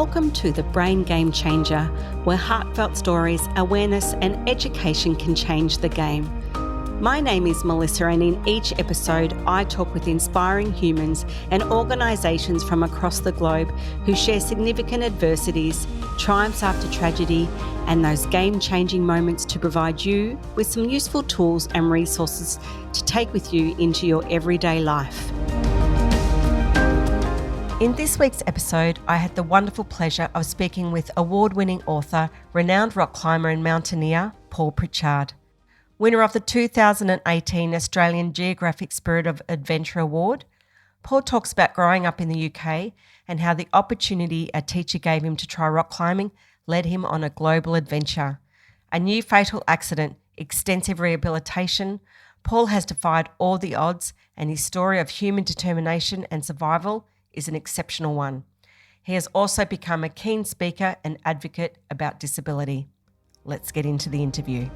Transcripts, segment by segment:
Welcome to The Brain Game Changer, where heartfelt stories, awareness and education can change the game. My name is Melissa, and in each episode I talk with inspiring humans and organisations from across the globe who share significant adversities, triumphs after tragedy and those game-changing moments to provide you with some useful tools and resources to take with you into your everyday life. In this week's episode, I had the wonderful pleasure of speaking with award-winning author, renowned rock climber and mountaineer, Paul Pritchard. Winner of the 2018 Australian Geographic Spirit of Adventure Award, Paul talks about growing up in the UK and how the opportunity a teacher gave him to try rock climbing led him on a global adventure. A new fatal accident, extensive rehabilitation, Paul has defied all the odds, and his story of human determination and survival is an exceptional one. He has also become a keen speaker and advocate about disability. Let's get into the interview.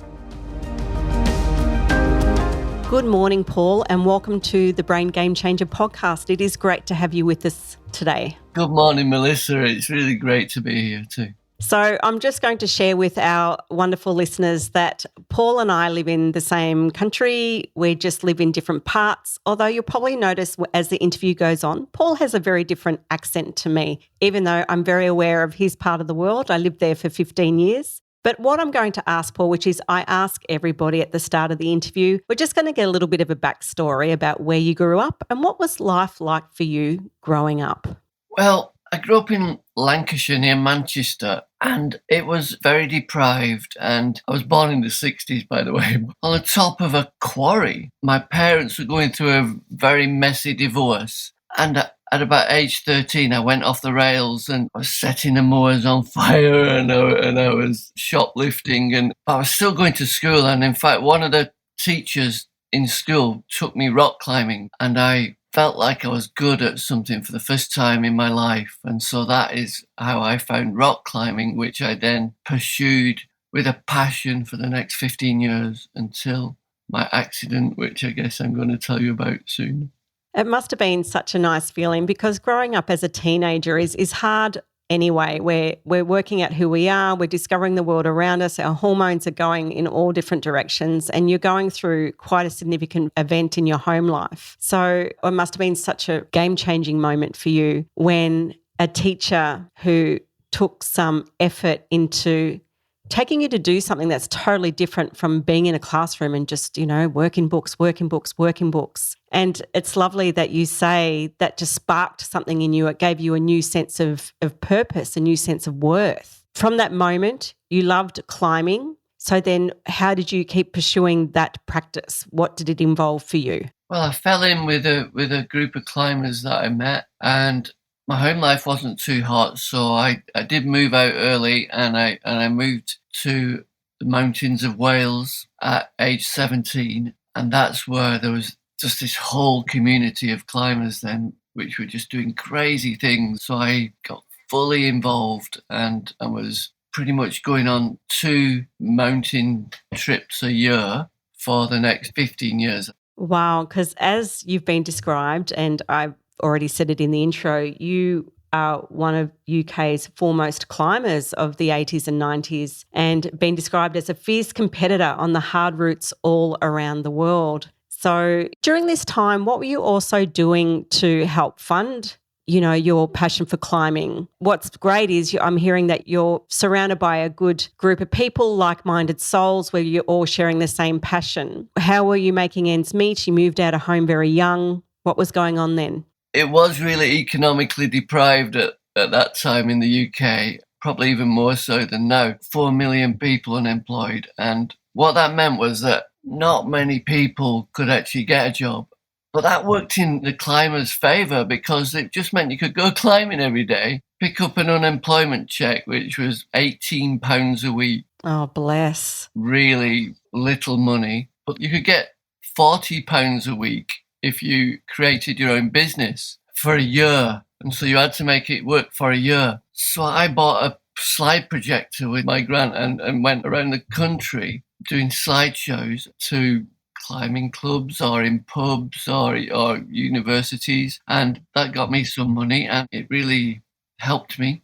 Good morning, Paul, and welcome to the Brain Game Changer podcast. It is great to have you with us today. Good morning, Melissa. It's really great to be here too. So I'm just going to share with our wonderful listeners that Paul and I live in the same country. We just live in different parts, although you'll probably notice as the interview goes on, Paul has a very different accent to me, even though I'm very aware of his part of the world. I lived there for 15 years. But what I'm going to ask, Paul, which is I ask everybody at the start of the interview, we're just going to get a little bit of a backstory about where you grew up and what was life like for you growing up? Well, I grew up in Lancashire near Manchester, and it was very deprived. And I was born in the 60s, by the way, on the top of a quarry. My parents were going through a very messy divorce. And at about age 13, I went off the rails and I was setting the moors on fire and I was shoplifting. And I was still going to school. And in fact, one of the teachers in school took me rock climbing, and I felt like I was good at something for the first time in my life. And so that is how I found rock climbing, which I then pursued with a passion for the next 15 years until my accident, which I guess I'm going to tell you about soon. It must have been such a nice feeling, because growing up as a teenager is hard anyway. We're working out who we are, we're discovering the world around us, our hormones are going in all different directions, and you're going through quite a significant event in your home life. So it must have been such a game-changing moment for you when a teacher who took some effort into taking you to do something that's totally different from being in a classroom and just, working books. And it's lovely that you say that just sparked something in you. It gave you a new sense of purpose, a new sense of worth. From that moment, you loved climbing. So then how did you keep pursuing that practice? What did it involve for you? Well, I fell in with a group of climbers that I met, and my home life wasn't too hot, so I did move out early, and I moved to the mountains of Wales at age 17, and that's where there was just this whole community of climbers then, which were just doing crazy things. So I got fully involved, and I was pretty much going on 2 mountain trips a year for the next 15 years. Wow, because as you've been described, and I've already said it in the intro, you are one of UK's foremost climbers of the 80s and 90s, and been described as a fierce competitor on the hard routes all around the world. So during this time, what were you also doing to help fund, your passion for climbing? What's great is I'm hearing that you're surrounded by a good group of people, like-minded souls, where you're all sharing the same passion. How were you making ends meet? You moved out of home very young. What was going on then? It was really economically deprived at that time in the UK, probably even more so than now. 4 million people unemployed. And what that meant was that not many people could actually get a job. But that worked in the climbers' favour, because it just meant you could go climbing every day, pick up an unemployment check, which was £18 a week. Oh, bless. Really little money. But you could get £40 a week if you created your own business for a year. And so you had to make it work for a year. So I bought a slide projector with my grant and went around the country doing slideshows to climbing clubs or in pubs or universities. And that got me some money, and it really helped me.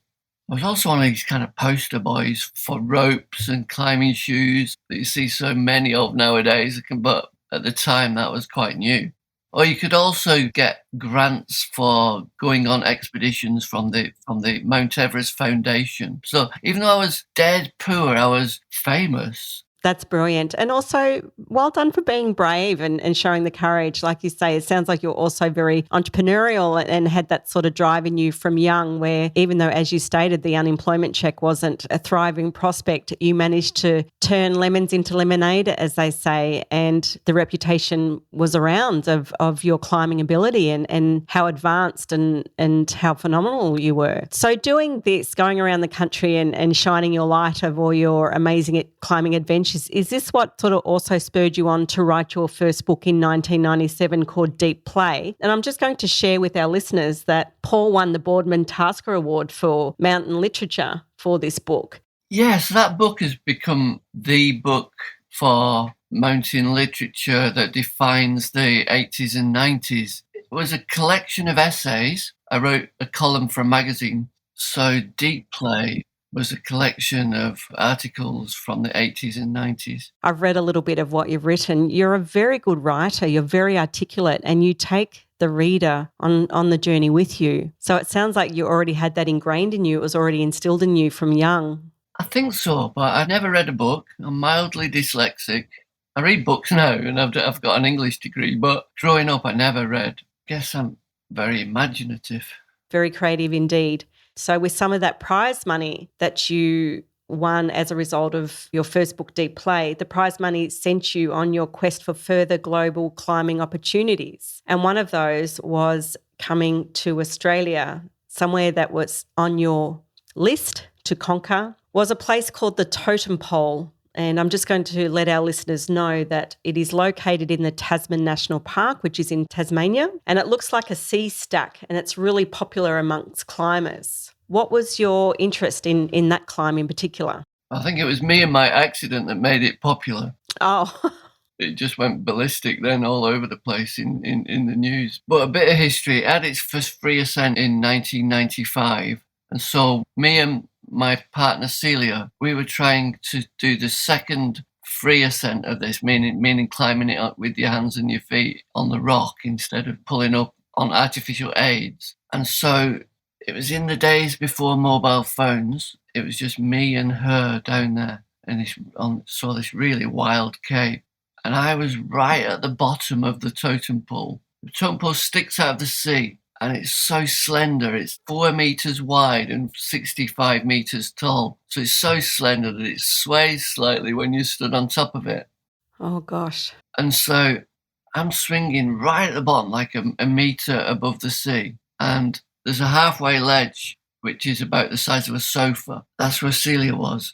I was also one of these kind of poster boys for ropes and climbing shoes that you see so many of nowadays, but at the time that was quite new. Or you could also get grants for going on expeditions from the Mount Everest Foundation. So even though I was dead poor, I was famous. That's brilliant. And also, well done for being brave and showing the courage. Like you say, it sounds like you're also very entrepreneurial and had that sort of drive in you from young, where even though, as you stated, the unemployment check wasn't a thriving prospect, you managed to turn lemons into lemonade, as they say, and the reputation was around of your climbing ability and how advanced and how phenomenal you were. So doing this, going around the country and shining your light of all your amazing climbing adventures, is this what sort of also spurred you on to write your first book in 1997 called Deep Play? And I'm just going to share with our listeners that Paul won the Boardman Tasker Award for mountain literature for this book. Yes, that book has become the book for mountain literature that defines the 80s and 90s. It was a collection of essays. I wrote a column for a magazine. So Deep Play was a collection of articles from the 80s and 90s. I've read a little bit of what you've written. You're a very good writer. You're very articulate and you take the reader on the journey with you. So it sounds like you already had that ingrained in you. It was already instilled in you from young. I think so, but I never read a book. I'm mildly dyslexic. I read books now and I've got an English degree, but growing up I never read. I guess I'm very imaginative. Very creative indeed. So with some of that prize money that you won as a result of your first book, Deep Play, the prize money sent you on your quest for further global climbing opportunities. And one of those was coming to Australia. Somewhere that was on your list to conquer was a place called the Totem Pole. And I'm just going to let our listeners know that it is located in the Tasman National Park, which is in Tasmania, and it looks like a sea stack and it's really popular amongst climbers. What was your interest in that climb in particular? I think it was me and my accident that made it popular. Oh, It just went ballistic then all over the place in the news. But a bit of history, it had its first free ascent in 1995. And so me and my partner Celia, we were trying to do the second free ascent of this, meaning climbing it up with your hands and your feet on the rock instead of pulling up on artificial aids. And so it was in the days before mobile phones. It was just me and her down there and saw this really wild cape. And I was right at the bottom of the totem pole. The totem pole sticks out of the sea. And it's so slender. It's 4 meters wide and 65 meters tall. So it's so slender that it sways slightly when you stood on top of it. oh gosh. And so I'm swinging right at the bottom, like a meter above the sea. And there's a halfway ledge, which is about the size of a sofa. That's where Celia was.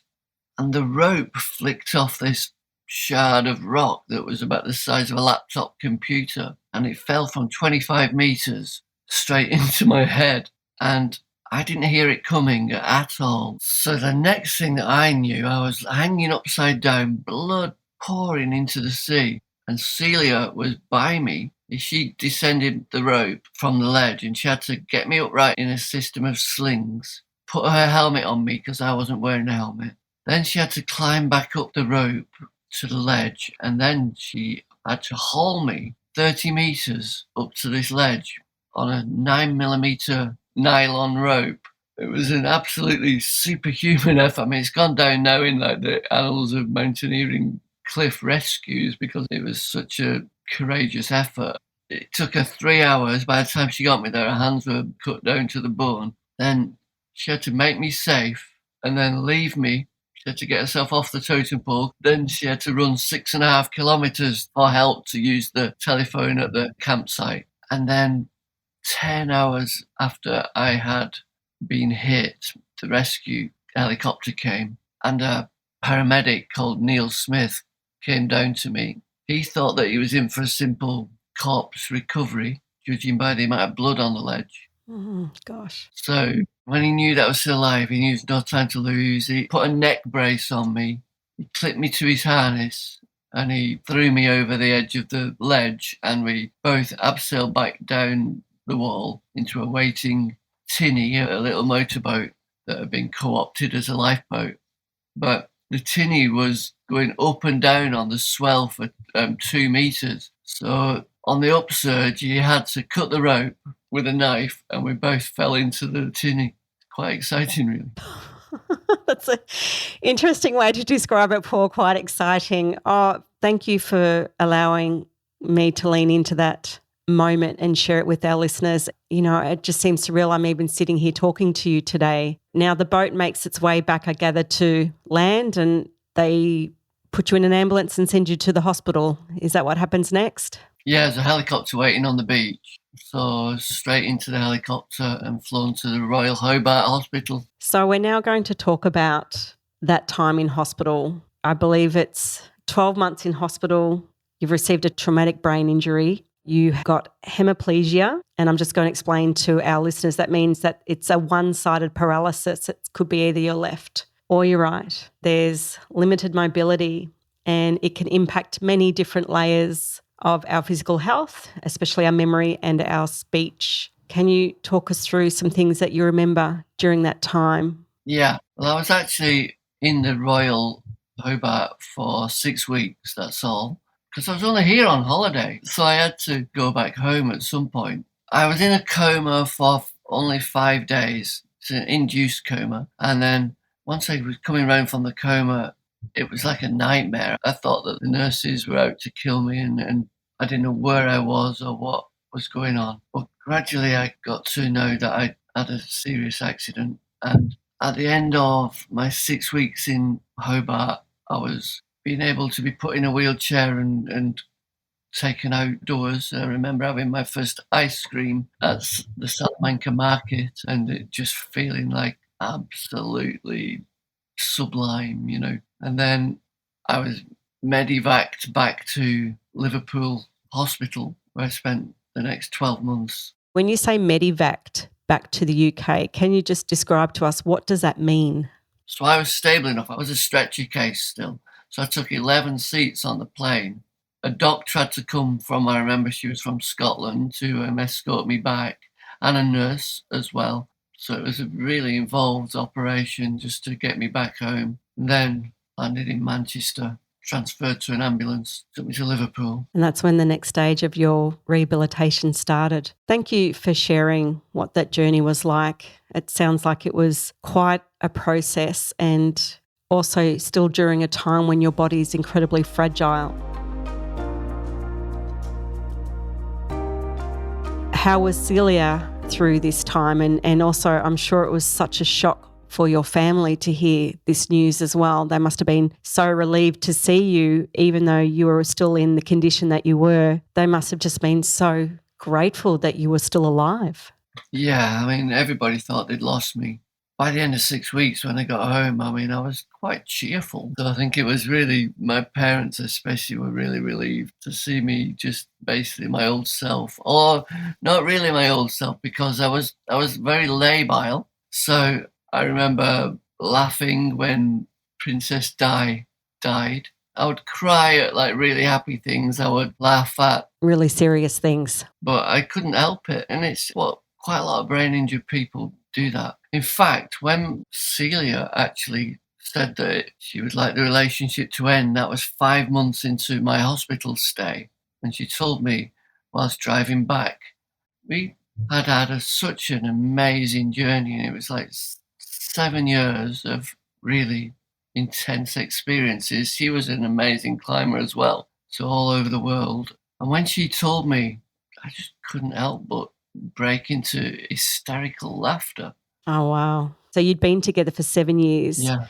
And the rope flicked off this shard of rock that was about the size of a laptop computer. And it fell from 25 meters straight into my head, and I didn't hear it coming at all. So the next thing that I knew, I was hanging upside down, blood pouring into the sea, and Celia was by me. She descended the rope from the ledge and she had to get me upright in a system of slings, put her helmet on me because I wasn't wearing a helmet. Then she had to climb back up the rope to the ledge, and then she had to haul me 30 meters up to this ledge on a 9mm nylon rope. It was an absolutely superhuman effort. I mean, it's gone down now in like the annals of mountaineering cliff rescues because it was such a courageous effort. It took her 3 hours. By the time she got me there, her hands were cut down to the bone. Then she had to make me safe and then leave me. She had to get herself off the totem pole. Then she had to run 6.5 kilometers for help to use the telephone at the campsite. And then 10 hours after I had been hit, the rescue helicopter came and a paramedic called Neil Smith came down to me. He thought that he was in for a simple corpse recovery, judging by the amount of blood on the ledge. Gosh. So when he knew that I was still alive, he knew there was no time to lose. He put a neck brace on me. He clipped me to his harness and he threw me over the edge of the ledge, and we both abseiled back down the wall into a waiting tinny, a little motorboat. that had been co-opted as a lifeboat. But the tinny was going up and down on the swell for 2 meters. So on the upsurge, you had to cut the rope with a knife, and we both fell into the tinny. Quite exciting, really. That's an interesting way to describe it, Paul. Quite exciting. Oh, thank you for allowing me to lean into that moment and share it with our listeners. You know, it just seems surreal. I'm even sitting here talking to you today. Now the boat makes its way back, I gather, to land, and they put you in an ambulance and send you to the hospital. Is that what happens next? Yeah, there's a helicopter waiting on the beach. So straight into the helicopter and flown to the Royal Hobart Hospital. So we're now going to talk about that time in hospital. I believe it's 12 months in hospital. You've received a traumatic brain injury. You got hemiplegia, and I'm just going to explain to our listeners that means that it's a one-sided paralysis. It could be either your left or your right. There's limited mobility, and it can impact many different layers of our physical health, especially our memory and our speech. Can you talk us through some things that you remember during that time? Yeah, well, I was actually in the Royal Hobart for 6 weeks, that's all, because I was only here on holiday, so I had to go back home at some point. I was in a coma for only 5 days. It's an induced coma. And then once I was coming around from the coma, it was like a nightmare. I thought that the nurses were out to kill me, and I didn't know where I was or what was going on. But gradually I got to know that I had a serious accident. And at the end of my 6 weeks in Hobart, I was being able to be put in a wheelchair and taken outdoors. I remember having my first ice cream at the Salamanca market, and it just feeling like absolutely sublime, you know. And then I was medevaced back to Liverpool Hospital, where I spent the next 12 months. When you say medevaced back to the UK, can you just describe to us what does that mean? So I was stable enough. I was a stretcher case still. So I took 11 seats on the plane. A doctor had to come from, I remember she was from Scotland, to escort me back, and a nurse as well. So it was a really involved operation just to get me back home. And then landed in Manchester, transferred to an ambulance, took me to Liverpool. And that's when the next stage of your rehabilitation started. Thank you for sharing what that journey was like. It sounds like it was quite a process, and also still during a time when your body is incredibly fragile. How was Celia through this time? And also, I'm sure it was such a shock for your family to hear this news as well. They must have been so relieved to see you, even though you were still in the condition that you were. They must have just been so grateful that you were still alive. Yeah, I mean, everybody thought they'd lost me. By the end of 6 weeks, when I got home, I mean, I was quite cheerful. So I think it was really, my parents especially were really relieved to see me just basically my old self, or not really my old self, because I was very labile. So I remember laughing when Princess Di died. I would cry at like really happy things. I would laugh at really serious things. But I couldn't help it. And it's what quite a lot of brain injured people do that. In fact, when Celia actually said that she would like the relationship to end, that was 5 months into my hospital stay. And she told me whilst driving back, we had such an amazing journey. And it was like 7 years of really intense experiences. She was an amazing climber as well, so all over the world. And when she told me, I just couldn't help but break into hysterical laughter. Oh, wow. So you'd been together for 7 years. Yeah.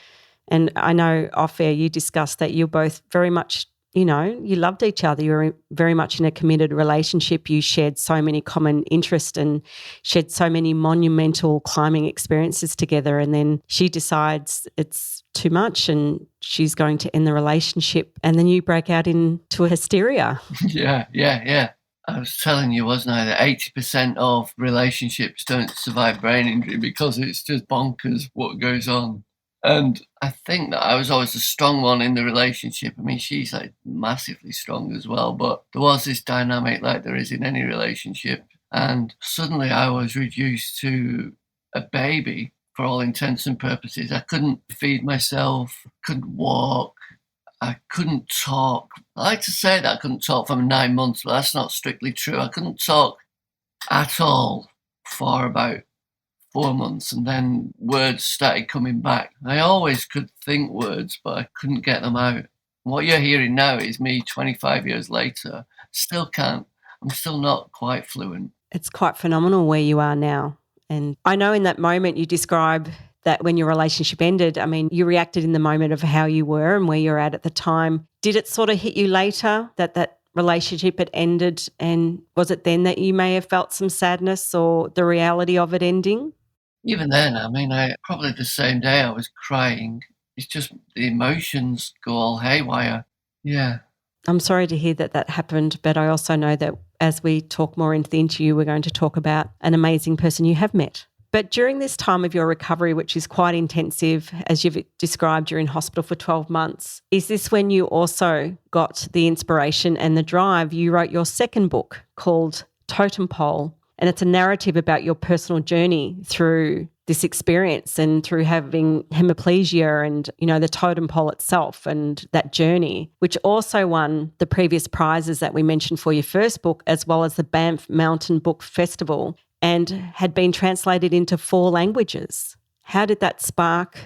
And I know off air you discussed that you're both very much, you know, you loved each other. You were very much in a committed relationship. You shared so many common interests and shared so many monumental climbing experiences together. And then she decides it's too much and she's going to end the relationship. And then you break out into a hysteria. Yeah. I was telling you, wasn't I, that 80% of relationships don't survive brain injury because it's just bonkers what goes on. And I think that I was always the strong one in the relationship. I mean, she's like massively strong as well, but there was this dynamic like there is in any relationship. And suddenly I was reduced to a baby for all intents and purposes. I couldn't feed myself, couldn't walk, I couldn't talk. I like to say that I couldn't talk for 9 months, but that's not strictly true. I couldn't talk at all for about 4 months, and then words started coming back. I always could think words, but I couldn't get them out. What you're hearing now is me 25 years later. Still can't. I'm still not quite fluent. It's quite phenomenal where you are now. And I know in that moment you describe that when your relationship ended, I mean, you reacted in the moment of how you were and where you're at the time. Did it sort of hit you later that relationship had ended, and was it then that you may have felt some sadness or the reality of it ending? Even then, I mean, probably the same day I was crying. It's just the emotions go all haywire. Yeah. I'm sorry to hear that happened, but I also know that as we talk more into the interview, we're going to talk about an amazing person you have met. But during this time of your recovery, which is quite intensive, as you've described, you're in hospital for 12 months, is this when you also got the inspiration and the drive? You wrote your second book called Totem Pole, and it's a narrative about your personal journey through this experience and through having hemiplegia and, the totem pole itself and that journey, which also won the previous prizes that we mentioned for your first book, as well as the Banff Mountain Book Festival, and had been translated into 4 languages. How did that spark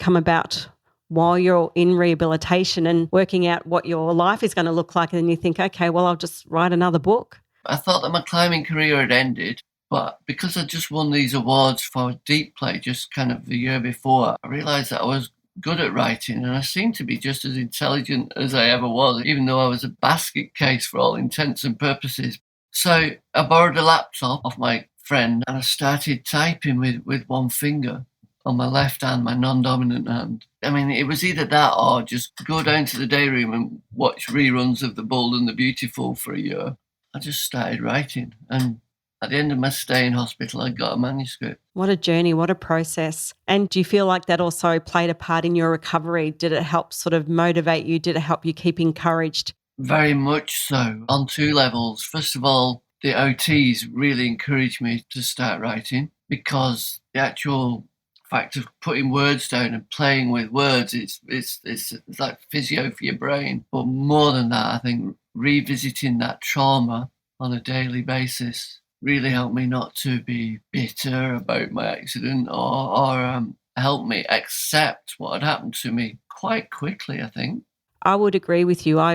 come about while you're in rehabilitation and working out what your life is going to look like? And then you think, okay, well, I'll just write another book. I thought that my climbing career had ended, but because I just won these awards for deep play just kind of the year before, I realised that I was good at writing and I seemed to be just as intelligent as I ever was, even though I was a basket case for all intents and purposes. So I borrowed a laptop off my friend and I started typing with one finger on my left hand, my non-dominant hand. I mean, it was either that or just go down to the day room and watch reruns of The Bold and the Beautiful for a year. I just started writing, and at the end of my stay in hospital, I got a manuscript. What a journey, what a process. And do you feel like that also played a part in your recovery? Did it help sort of motivate you? Did it help you keep encouraged? Very much so, on 2 levels. First of all, the OTs really encouraged me to start writing, because the actual fact of putting words down and playing with words, it's like physio for your brain. But more than that, I think revisiting that trauma on a daily basis really helped me not to be bitter about my accident or help me accept what had happened to me quite quickly, I think. I would agree with you. I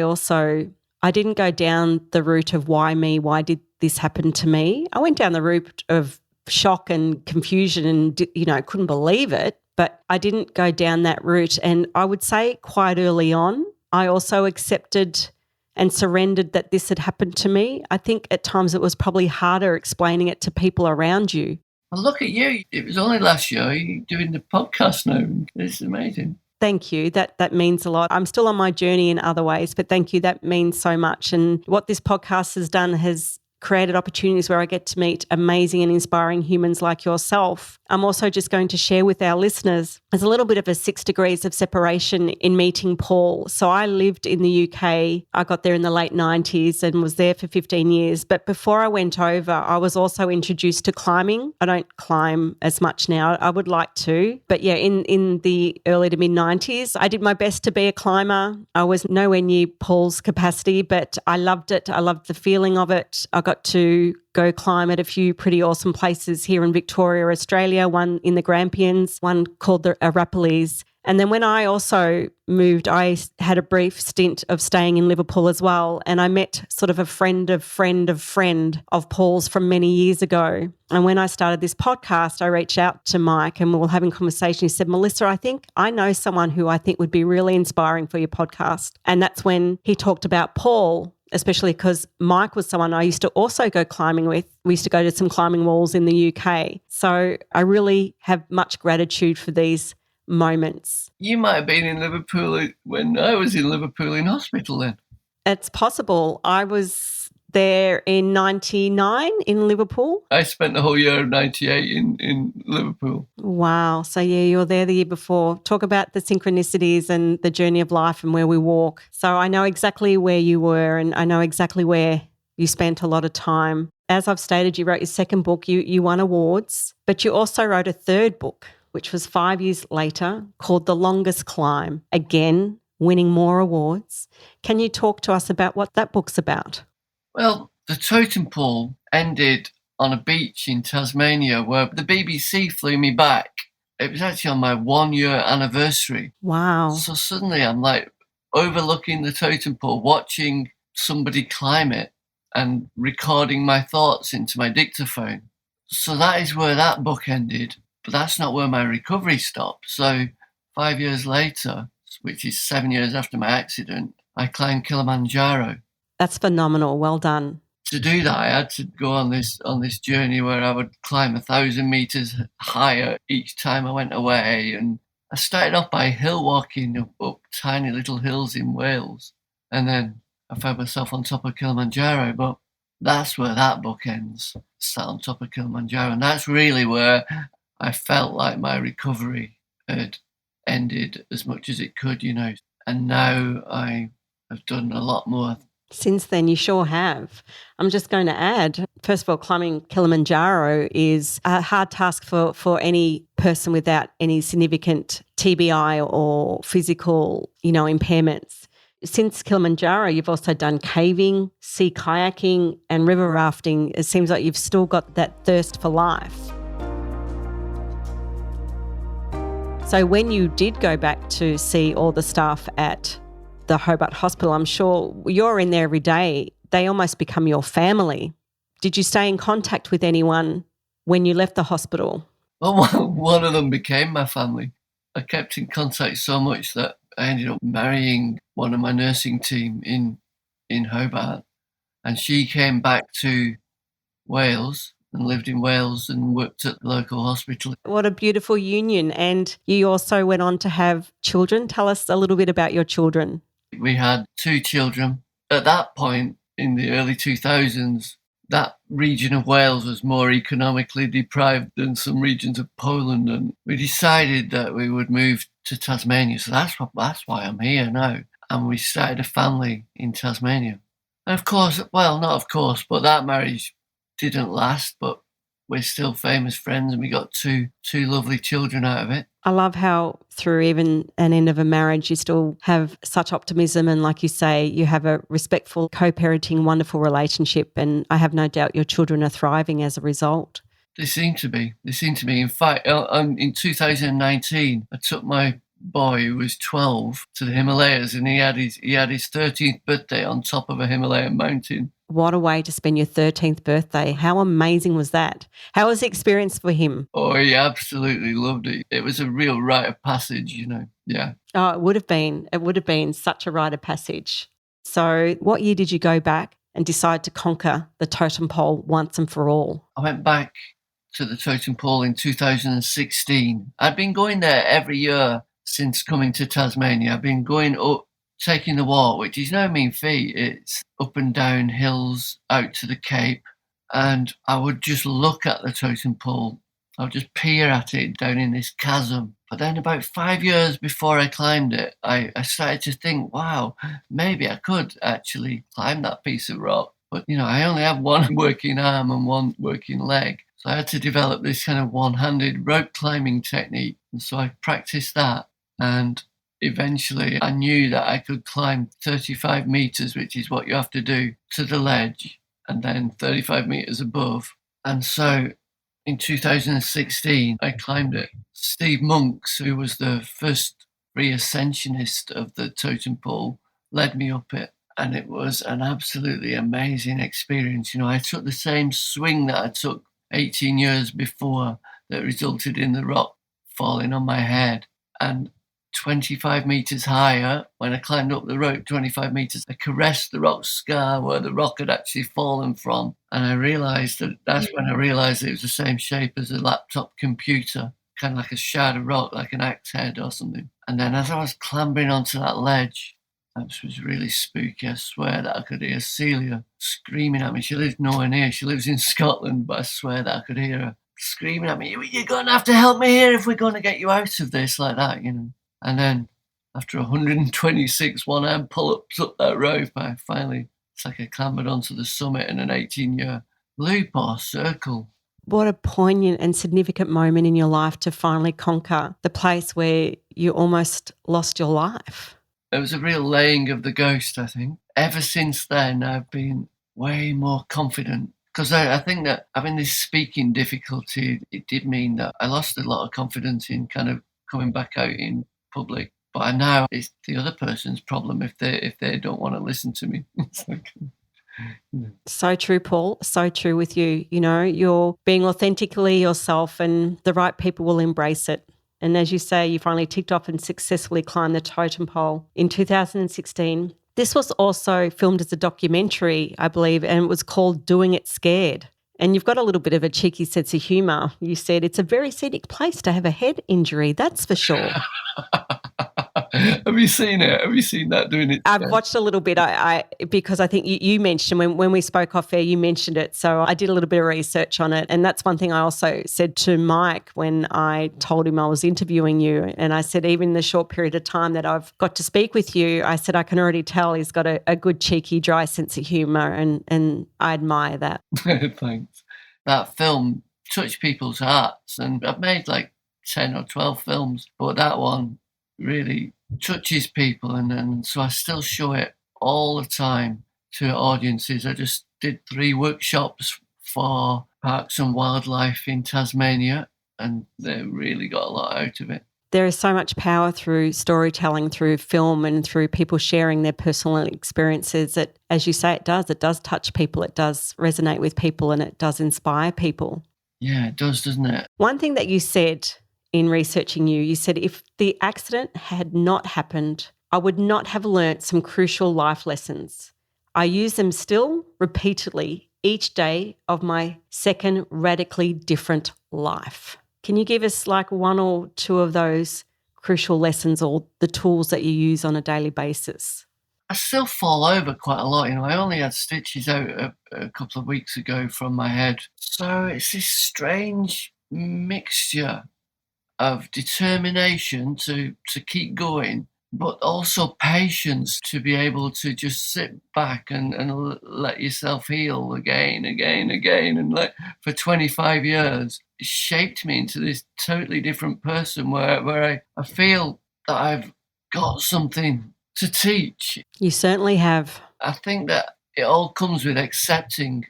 didn't go down the route of why me, why did this happen to me? I went down the route of shock and confusion and, couldn't believe it, but I didn't go down that route. And I would say quite early on, I also accepted and surrendered that this had happened to me. I think at times it was probably harder explaining it to people around you. Well, look at you. It was only last year. You're doing the podcast now. It's amazing. Thank you. That means a lot. I'm still on my journey in other ways, but thank you. That means so much. And what this podcast has done has created opportunities where I get to meet amazing and inspiring humans like yourself. I'm also just going to share with our listeners, there's a little bit of a 6 degrees of separation in meeting Paul. So I lived in the UK. I got there in the late 90s and was there for 15 years. But before I went over, I was also introduced to climbing. I don't climb as much now. I would like to. But yeah, in the early to mid 90s, I did my best to be a climber. I was nowhere near Paul's capacity, but I loved it. I loved the feeling of it. I got to go climb at a few pretty awesome places here in Victoria, Australia, one in the Grampians, one called the Arapiles. And then when I also moved, I had a brief stint of staying in Liverpool as well. And I met sort of a friend of Paul's from many years ago. And when I started this podcast, I reached out to Mike and we were having a conversation. He said, Melissa, I think I know someone who I think would be really inspiring for your podcast. And that's when he talked about Paul, especially because Mike was someone I used to also go climbing with. We used to go to some climbing walls in the UK. So I really have much gratitude for these moments. You might have been in Liverpool when I was in Liverpool in hospital then. It's possible. I was there in 99 in Liverpool. I spent the whole year of 98 in Liverpool. Wow. So yeah, you were there the year before. Talk about the synchronicities and the journey of life and where we walk. So I know exactly where you were and I know exactly where you spent a lot of time. As I've stated, you wrote your second book, you won awards, but you also wrote a third book. which was 5 years later, called The Longest Climb, again winning more awards. Can you talk to us about what that book's about? Well, the totem pole ended on a beach in Tasmania where the BBC flew me back. It was actually on my 1-year anniversary. Wow. So suddenly I'm like overlooking the totem pole, watching somebody climb it and recording my thoughts into my dictaphone. So that is where that book ended, but that's not where my recovery stopped. So 5 years later, which is 7 years after my accident, I climbed Kilimanjaro. That's phenomenal. Well done. To do that, I had to go on this journey where I would climb 1,000 meters higher each time I went away. And I started off by hill walking up tiny little hills in Wales, and then I found myself on top of Kilimanjaro. But that's where that book ends, sat on top of Kilimanjaro, and that's really where I felt like my recovery had ended as much as it could, you know. And now I have done a lot more. Since then, you sure have. I'm just going to add, first of all, climbing Kilimanjaro is a hard task for any person without any significant TBI or physical, impairments. Since Kilimanjaro, you've also done caving, sea kayaking and river rafting. It seems like you've still got that thirst for life. So when you did go back to see all the staff at the Hobart Hospital, I'm sure you're in there every day. They almost become your family. Did you stay in contact with anyone when you left the hospital? Well, one of them became my family. I kept in contact so much that I ended up marrying one of my nursing team in Hobart, and she came back to Wales and lived in Wales and worked at the local hospital. What a beautiful union. And you also went on to have children. Tell us a little bit about your children. We had 2 children. At that point, in the early 2000s, that region of Wales was more economically deprived than some regions of Poland, and we decided that we would move to Tasmania. So that's why I'm here now. And we started a family in Tasmania. And of course, well, not of course, but that marriage didn't last, but we're still famous friends, and we got two lovely children out of it. I love how through even an end of a marriage, you still have such optimism. And like you say, you have a respectful, co-parenting, wonderful relationship. And I have no doubt your children are thriving as a result. They seem to be. In fact, in 2019, I took my boy, who was 12, to the Himalayas, and he had his 13th birthday on top of a Himalayan mountain. What a way to spend your 13th birthday. How amazing was that? How was the experience for him? Oh, he absolutely loved it. It was a real rite of passage, Yeah. Oh, it would have been. It would have been such a rite of passage. So what year did you go back and decide to conquer the totem pole once and for all? I went back to the totem pole in 2016. I'd been going there every year since coming to Tasmania. I've been going up, taking the walk, which is no mean feat. It's up and down hills out to the Cape, and I would just look at the totem pole. I would just peer at it down in this chasm. But then about 5 years before I climbed it, I started to think, wow, maybe I could actually climb that piece of rock. But, I only have one working arm and one working leg. So I had to develop this kind of one-handed rope climbing technique. And so I practiced that. And eventually I knew that I could climb 35 meters, which is what you have to do, to the ledge, and then 35 meters above. And so in 2016, I climbed it. Steve Monks, who was the first free ascensionist of the totem pole, led me up it. And it was an absolutely amazing experience. I took the same swing that I took 18 years before that resulted in the rock falling on my head. And 25 meters higher, when I climbed up the rope 25 meters, I caressed the rock scar where the rock had actually fallen from. And that's when I realized it was the same shape as a laptop computer, kind of like a shard of rock, like an axe head or something. And then as I was clambering onto that ledge, this was really spooky. I swear that I could hear Celia screaming at me. She lives nowhere near. She lives in Scotland, but I swear that I could hear her screaming at me, "You're going to have to help me here if we're going to get you out of this," like that, And then after 126 one-arm pull-ups up that rope, it's like I clambered onto the summit in an 18-year loop or circle. What a poignant and significant moment in your life to finally conquer the place where you almost lost your life. It was a real laying of the ghost, I think. Ever since then, I've been way more confident because I think that having this speaking difficulty, it did mean that I lost a lot of confidence in kind of coming back out in public. But now it's the other person's problem if they don't want to listen to me. It's like, So true, Paul. So true with you. You know, you're being authentically yourself and the right people will embrace it. And as you say, you finally ticked off and successfully climbed the totem pole in 2016. This was also filmed as a documentary, I believe, and it was called Doing It Scared. And you've got a little bit of a cheeky sense of humour. You said it's a very scenic place to have a head injury, that's for sure. Have you seen it? Have you seen that doing it? I've watched a little bit because I think you mentioned when we spoke off air, you mentioned it. So I did a little bit of research on it. And that's one thing I also said to Mike when I told him I was interviewing you. And I said, even the short period of time that I've got to speak with you, I said, I can already tell he's got a good, cheeky, dry sense of humour. And I admire that. Thanks. That film touched people's hearts. And I've made like 10 or 12 films, but that one really touches people, and so I still show it all the time to audiences. I just did 3 workshops for Parks and Wildlife in Tasmania, and they really got a lot out of it. There is so much power through storytelling, through film, and through people sharing their personal experiences that, as you say, it does touch people, it does resonate with people, and it does inspire people. Yeah, it does, doesn't it? One thing that you said in researching you said, if the accident had not happened, I would not have learnt some crucial life lessons. I use them still repeatedly each day of my second radically different life. Can you give us like 1 or 2 of those crucial lessons or the tools that you use on a daily basis? I still fall over quite a lot. I only had stitches out a couple of weeks ago from my head. So it's this strange mixture of determination to keep going, but also patience to be able to just sit back and let yourself heal again. And like for 25 years, it shaped me into this totally different person where I feel that I've got something to teach. You certainly have. I think that it all comes with accepting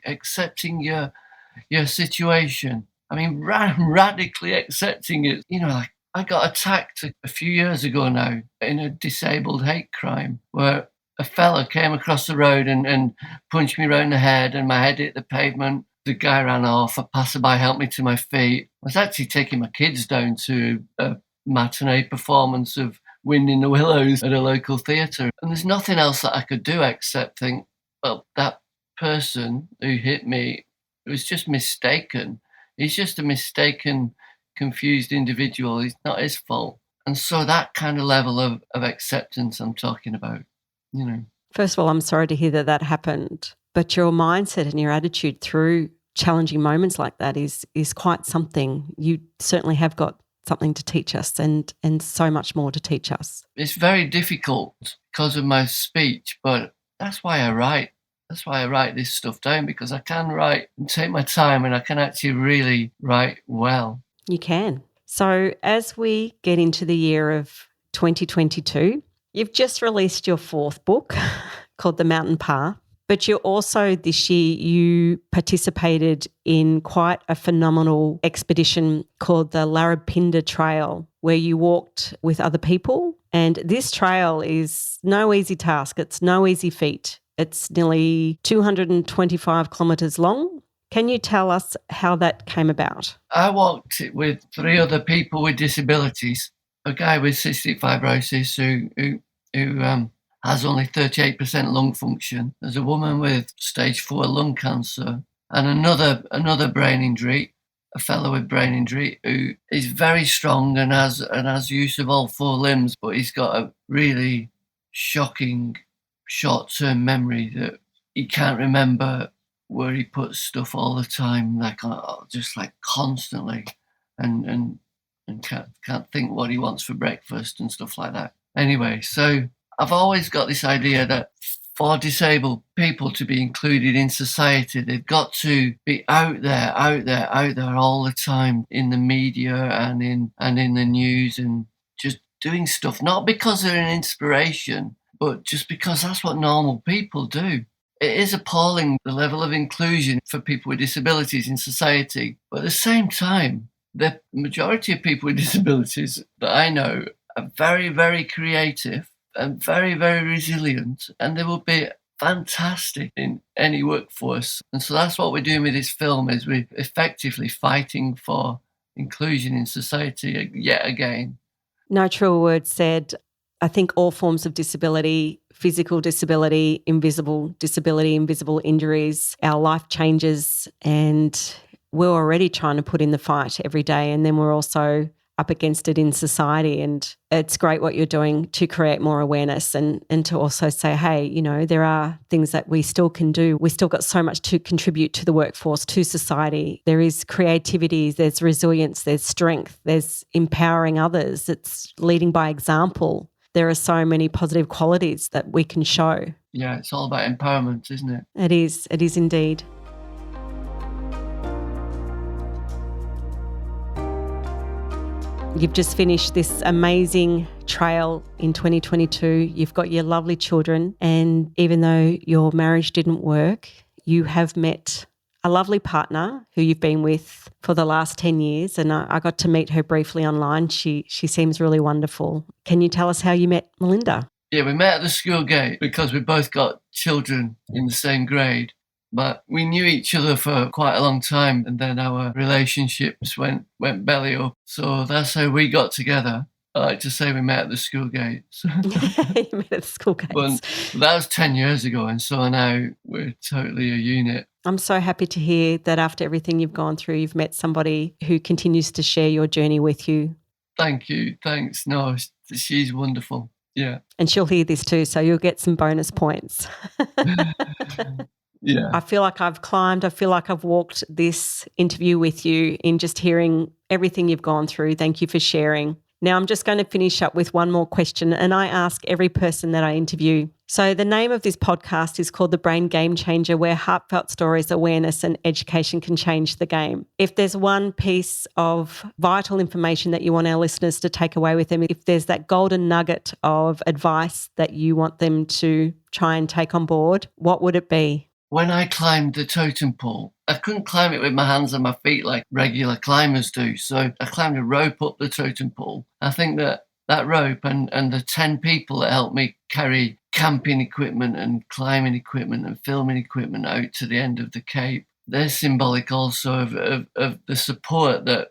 your situation. I mean, radically accepting it. Like I got attacked a few years ago now in a disabled hate crime where a fella came across the road and punched me round the head and my head hit the pavement. The guy ran off. A passerby helped me to my feet. I was actually taking my kids down to a matinee performance of Wind in the Willows at a local theatre. And there's nothing else that I could do except think, well, that person who hit me was just mistaken. He's just a mistaken, confused individual. It's not his fault. And so that kind of level of acceptance I'm talking about, First of all, I'm sorry to hear that happened, but your mindset and your attitude through challenging moments like that is quite something. You certainly have got something to teach us and so much more to teach us. It's very difficult because of my speech, but that's why I write. That's why I write this stuff down, because I can write and take my time and I can actually really write well. You can. So as we get into the year of 2022, you've just released your 4th book called The Mountain Path, but you also this year you participated in quite a phenomenal expedition called the Larapinda Trail, where you walked with other people. And this trail is no easy task. It's no easy feat. It's nearly 225 kilometres long. Can you tell us how that came about? I walked it with 3 other people with disabilities. A guy with cystic fibrosis who has only 38% lung function. There's a woman with stage 4 lung cancer, and another brain injury, a fellow with brain injury who is very strong and has use of all 4 limbs, but he's got a really shocking short-term memory that he can't remember where he puts stuff all the time, just like constantly, and can't think what he wants for breakfast and stuff like that. Anyway, so I've always got this idea that for disabled people to be included in society, they've got to be out there all the time in the media and in the news, and just doing stuff, not because they're an inspiration, but just because that's what normal people do. It is appalling, the level of inclusion for people with disabilities in society. But at the same time, the majority of people with disabilities that I know are very, very creative and very, very resilient, and they will be fantastic in any workforce. And so that's what we're doing with this film, is we're effectively fighting for inclusion in society yet again. No truer word said. I think all forms of disability, physical disability, invisible injuries, our life changes, and we're already trying to put in the fight every day, and then we're also up against it in society. And it's great what you're doing to create more awareness and to also say, hey, you know, there are things that we still can do. We still got so much to contribute to the workforce, to society. There is creativity, there's resilience, there's strength, there's empowering others. It's leading by example. There are so many positive qualities that we can show. Yeah, it's all about empowerment, isn't it? It is indeed. You've just finished this amazing trail in 2022. You've got your lovely children, and even though your marriage didn't work, you have met a lovely partner who you've been with for the last 10 years, and I got to meet her briefly online. She seems really wonderful. Can you tell us how you met Melinda? Yeah, we met at the school gate because we both got children in the same grade. But we knew each other for quite a long time, and then our relationships went belly up. So that's how we got together. I like to say we met at the school gates. You met at the school gates. But that was 10 years ago, and so now we're totally a unit. I'm so happy to hear that after everything you've gone through, you've met somebody who continues to share your journey with you. Thank you. Thanks. No, she's wonderful. Yeah. And she'll hear this too, so you'll get some bonus points. Yeah. I feel like I've climbed. I feel like I've walked this interview with you in just hearing everything you've gone through. Thank you for sharing. Now I'm just going to finish up with one more question, and I ask every person that I interview. So the name of this podcast is called The Brain Game Changer, where heartfelt stories, awareness and education can change the game. If there's one piece of vital information that you want our listeners to take away with them, if there's that golden nugget of advice that you want them to try and take on board, what would it be? When I climbed the totem pole, I couldn't climb it with my hands and my feet like regular climbers do. So I climbed a rope up the totem pole. I think that rope and the 10 people that helped me carry camping equipment and climbing equipment and filming equipment out to the end of the cape, they're symbolic also of the support that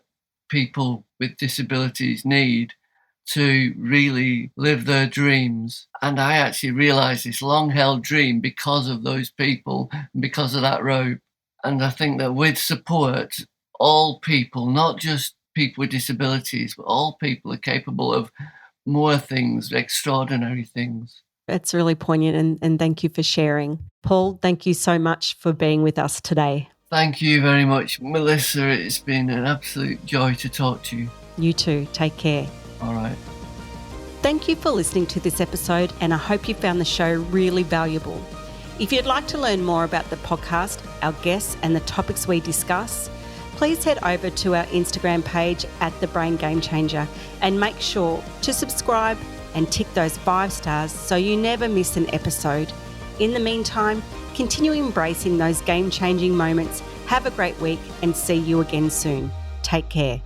people with disabilities need to really live their dreams. And I actually realised this long-held dream because of those people and because of that rope. And I think that with support, all people, not just people with disabilities, but all people are capable of more things, extraordinary things. It's really poignant, and thank you for sharing. Paul, thank you so much for being with us today. Thank you very much, Melissa. It's been an absolute joy to talk to you. You too. Take care. All right. Thank you for listening to this episode, and I hope you found the show really valuable. If you'd like to learn more about the podcast, our guests and the topics we discuss, please head over to our Instagram page at The Brain Game Changer and make sure to subscribe and tick those 5 stars so you never miss an episode. In the meantime, continue embracing those game-changing moments. Have a great week and see you again soon. Take care.